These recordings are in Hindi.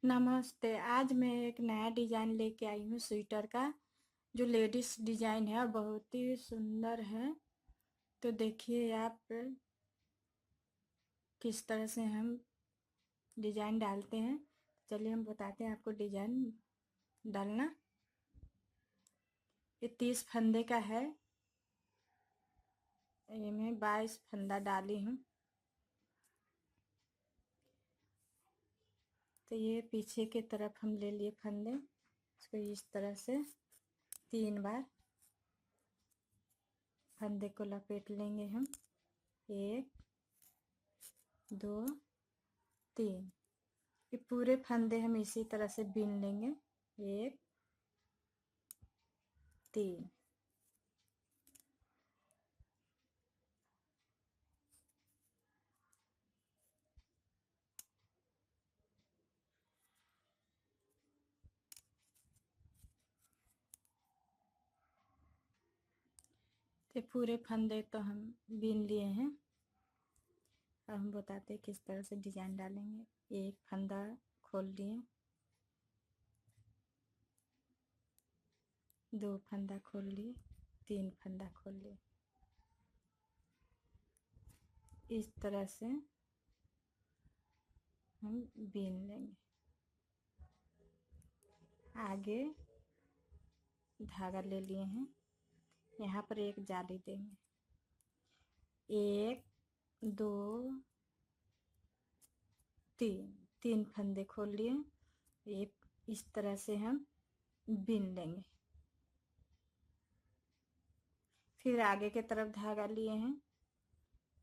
नमस्ते। आज मैं एक नया डिज़ाइन लेके आई हूँ स्वेटर का, जो लेडीज डिज़ाइन है और बहुत ही सुंदर है। तो देखिए आप किस तरह से हम डिज़ाइन डालते हैं। चलिए हम बताते हैं आपको डिज़ाइन डालना। ये 30 फंदे का है। ये मैं 22 फंदा डाली हूँ। तो ये पीछे की तरफ हम ले लिए फंदे, इसको इस तरह से 3 बार फंदे को लपेट लेंगे हम। 1 2 3। ये पूरे फंदे हम इसी तरह से बीन लेंगे। 1 3। तो पूरे फंदे तो हम बीन लिए हैं। अब हम बताते हैं किस तरह से डिजाइन डालेंगे। एक फंदा खोल लिए, 2 फंदा खोल लिए, 3 फंदा खोल लिए। इस तरह से हम बीन लेंगे। आगे धागा ले लिए हैं, यहाँ पर एक जाली देंगे। 1 2 3। 3 फंदे खोल लिए। एक इस तरह से हम बीन लेंगे। फिर आगे के तरफ धागा लिए हैं,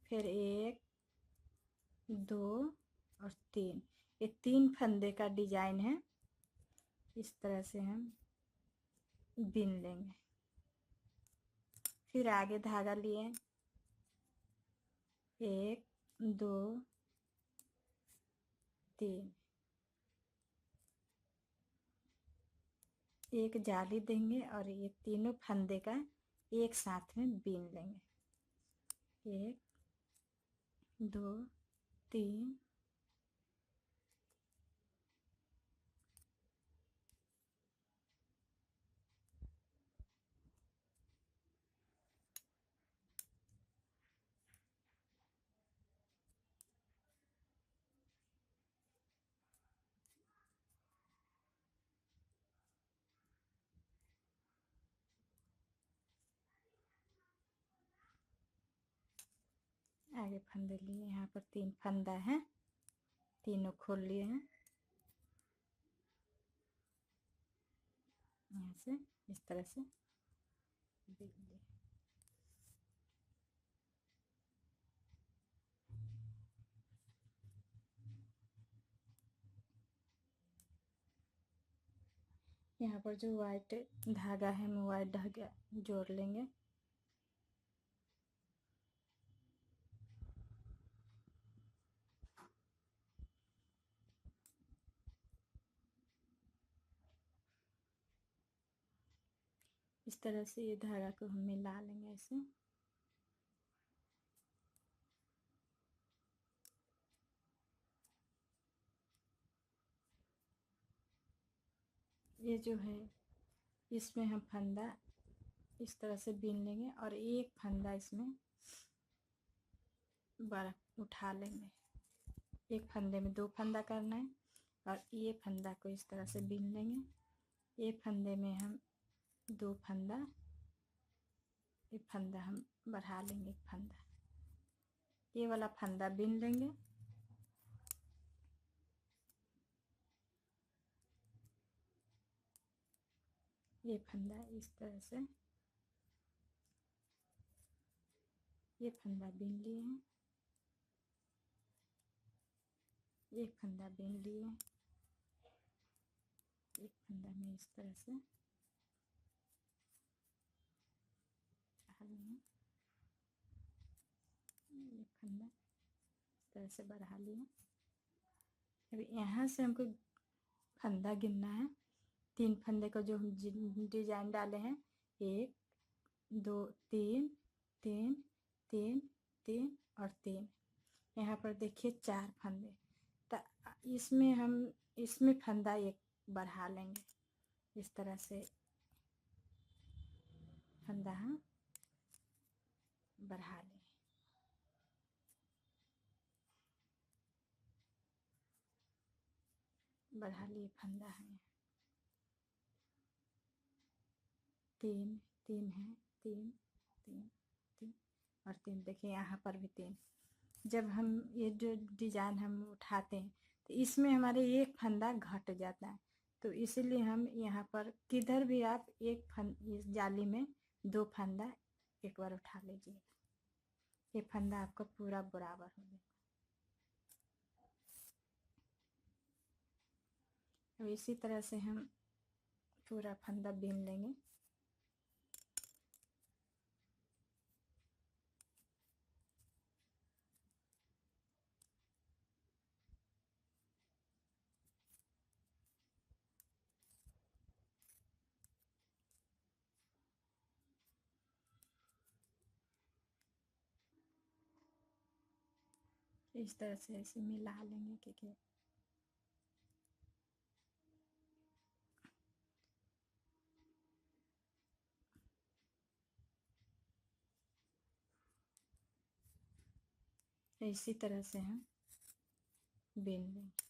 फिर 1 2 और 3। ये 3 फंदे का डिजाइन है। इस तरह से हम बीन लेंगे। फिर आगे धागा लिए, 1 2 3। एक जाली देंगे और ये तीनों फंदे का एक साथ में बीन लेंगे। 1 2 3। आगे फंदे लिए, यहाँ पर 3 फंदा है, तीनों खोल लिए हैं। यहाँ से इस तरह से बीन लिए। यहाँ पर जो वाइट धागा है, हम वाइट धागा जोड़ लेंगे। इस तरह से ये धागा को हम मिला लेंगे ऐसे। ये जो है, इसमें हम फंदा इस तरह से बीन लेंगे और एक फंदा इसमें बड़ा उठा लेंगे। एक फंदे में 2 फंदा करना है और ये फंदा को इस तरह से बीन लेंगे। एक फंदे में हम 2 फंदा, एक फंदा हम बढ़ा लेंगे। एक फंदा, ये वाला फंदा बीन लेंगे। ये फंदा इस तरह से, ये फंदा बीन लिए हैं। एक फंदा बीन लिए, एक फंदा में इस तरह से एक फंदा इस तरह से बढ़ा लिया। अभी यहाँ से हमको फंदा गिनना है। 3 फंदे को जो हम डिजाइन डाले हैं, 1 2 3 3 3 3 और 3। यहाँ पर देखिए 4 फंदे। तो इसमें हम इसमें फंदा एक बढ़ा लेंगे। इस तरह से फंदा हम बढ़ा लें। बढ़ा लिए फंदा है, 3 3 है, 3 3 3 और 3। देखिए यहाँ पर भी 3। जब हम ये जो डिजाइन हम उठाते हैं तो इसमें हमारे एक फंदा घट जाता है, तो इसलिए हम यहाँ पर किधर भी आप इस जाली में 2 फंदा एक बार उठा लीजिए। ये फंदा आपका पूरा बराबर हो जाएगा। अब इसी तरह से हम पूरा फंदा बीन लेंगे। इस तरह से ऐसे मिला लेंगे क्योंकि इसी तरह से हम बीन लेंगे।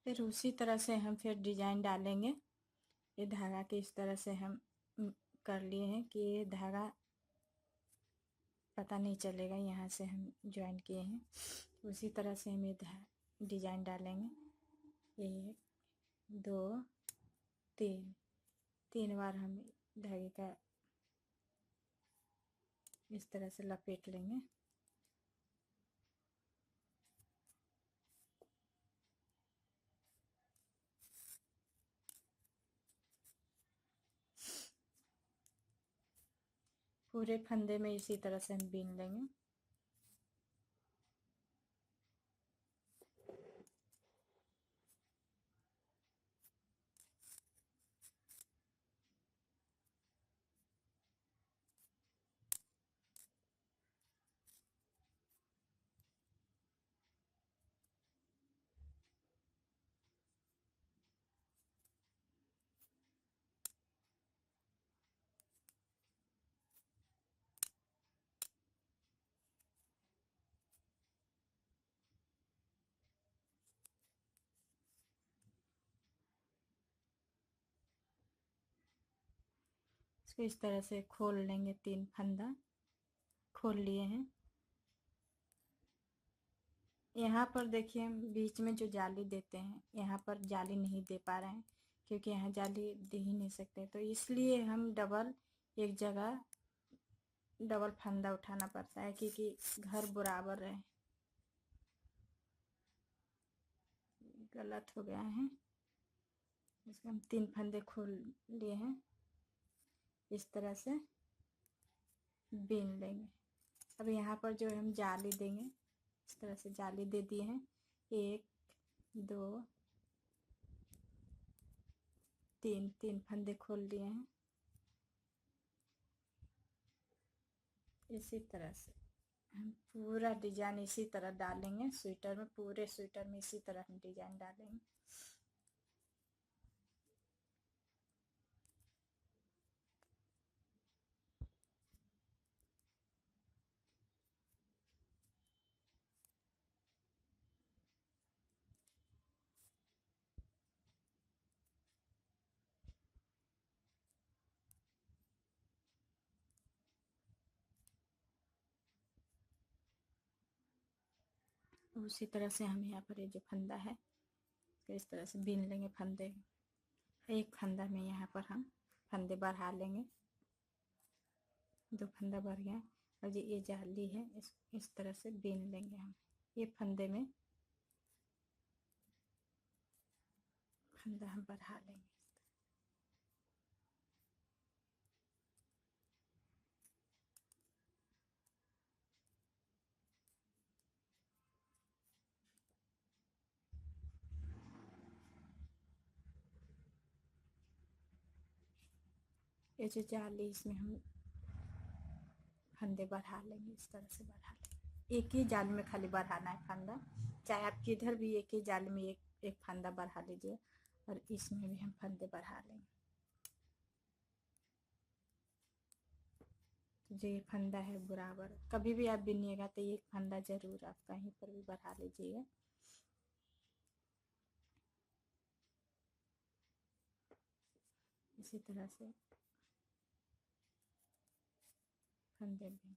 फिर उसी तरह से हम फिर डिजाइन डालेंगे। ये धागा के इस तरह से हम कर लिए हैं कि ये धागा पता नहीं चलेगा, यहाँ से हम ज्वाइन किए हैं। उसी तरह से हम ये डिजाइन डालेंगे। 1 2 3 बार हम धागे का इस तरह से लपेट लेंगे। पूरे फंदे में इसी तरह से हम बीन लेंगे। इसको इस तरह से खोल लेंगे। 3 फंदा खोल लिए हैं। यहाँ पर देखिए हम बीच में जो जाली देते हैं, यहाँ पर जाली नहीं दे पा रहे हैं क्योंकि यहाँ जाली दे ही नहीं सकते, तो इसलिए हम एक जगह डबल फंदा उठाना पड़ता है क्योंकि घर बराबर रहे। गलत हो गया है। इसको हम 3 फंदे खोल लिए हैं। इस तरह से बीन लेंगे। अब यहाँ पर जो हम जाली देंगे, इस तरह से जाली दे दिए हैं। 1 2 3 फंदे खोल लिए हैं। इसी तरह से हम पूरा डिजाइन इसी तरह डालेंगे। स्वेटर में, पूरे स्वेटर में इसी तरह हम डिजाइन डालेंगे। उसी तरह से हम यहाँ पर ये जो फंदा है तो इस तरह से बीन लेंगे। फंदे एक फंदा में यहाँ पर हम फंदे बढ़ा लेंगे। दो फंदा भर गया। और ये जाली है, इस तरह से बीन लेंगे हम। ये फंदे में फंदा हम बढ़ा लेंगे। ये जो जाली, इसमें हम फंदे बढ़ा लेंगे, इस तरह से बढ़ा लेंगे। एक ही जाल में खाली बढ़ाना है फंदा, चाहे आप किधर भी एक ही जाल में एक फंदा बढ़ा लीजिए। और इसमें भी हम फंदे बढ़ा लेंगे। तो जो ये फंदा है बराबर, कभी भी आप बिनिएगा तो एक फंदा जरूर आप कहीं पर भी बढ़ा लीजिएगा। इसी तरह से फंदे भी।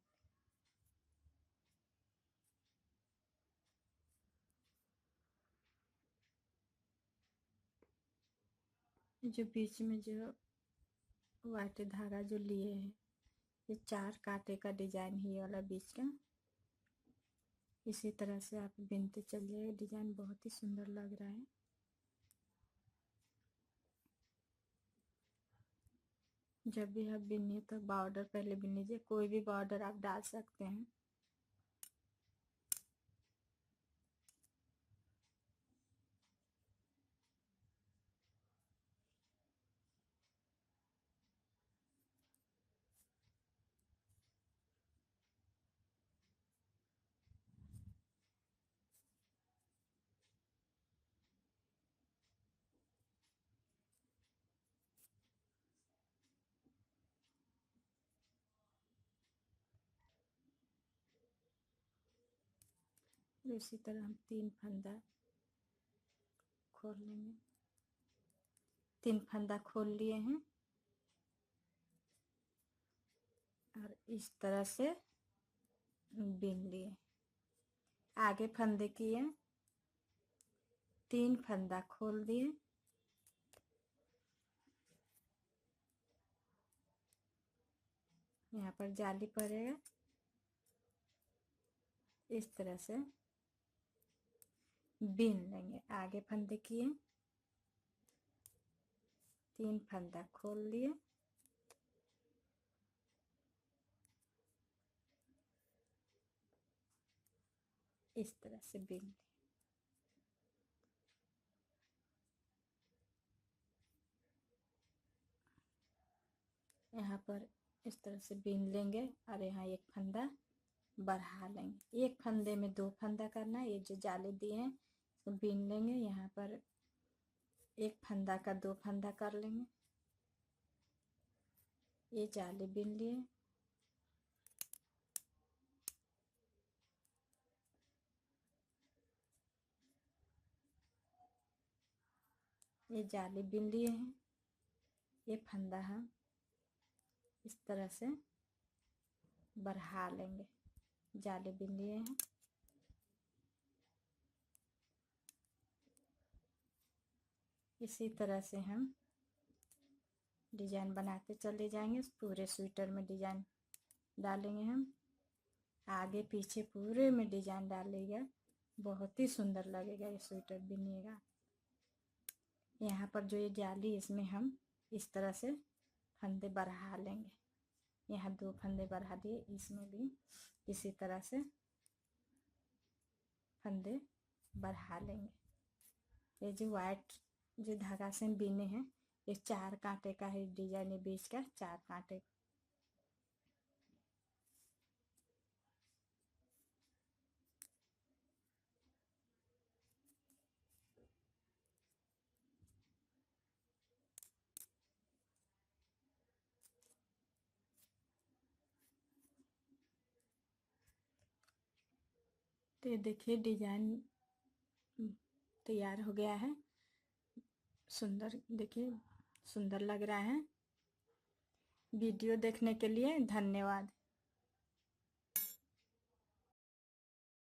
जो बीच में जो वाइट धागा जो लिए हैं, ये 4 कांटे का डिजाइन ही वाला बीच का। इसी तरह से आप बिनते चलिए, डिजाइन बहुत ही सुंदर लग रहा है। जब भी आप बिनिए तो बॉर्डर पहले बिन लीजिए, कोई भी बॉर्डर आप डाल सकते हैं। इसी तरह हम 3 फंदा खोल लेंगे। 3 फंदा खोल लिए हैं और इस तरह से बिन लिए। आगे फंदे किए, 3 फंदा खोल दिए, यहाँ पर जाली पड़ेगा, इस तरह से बिन लेंगे। आगे फंदे किए, 3 फंदा खोल लिए, इस तरह से बिन लिए। यहाँ पर इस तरह से बिन लेंगे और यहाँ एक फंदा बढ़ा लेंगे। एक फंदे में 2 फंदा करना है। ये जो जाली दिए हैं तो बिन लेंगे, यहाँ पर एक फंदा का 2 फंदा कर लेंगे। ये जाली बिन लिए, ये जाली बिन लिए हैं। ये फंदा हम इस तरह से बढ़ा लेंगे, जाली बिन लिए हैं। इसी तरह से हम डिजाइन बनाते चले जाएंगे। पूरे स्वेटर में डिजाइन डालेंगे हम, आगे पीछे पूरे में डिजाइन डालिएगा, बहुत ही सुंदर लगेगा ये स्वेटर बिनिएगा। यहाँ पर जो ये जाली, इसमें हम इस तरह से फंदे बढ़ा लेंगे। यहाँ 2 फंदे बढ़ा दिए, इसमें भी इसी तरह से फंदे बढ़ा लेंगे। ये जो वाइट जो धागा से बिने हैं, ये 4 कांटे का है डिजाइन, है बीच का 4 कांटे। तो ये देखिए डिजाइन तैयार हो गया है। सुंदर, देखिए सुंदर लग रहा है। वीडियो देखने के लिए धन्यवाद।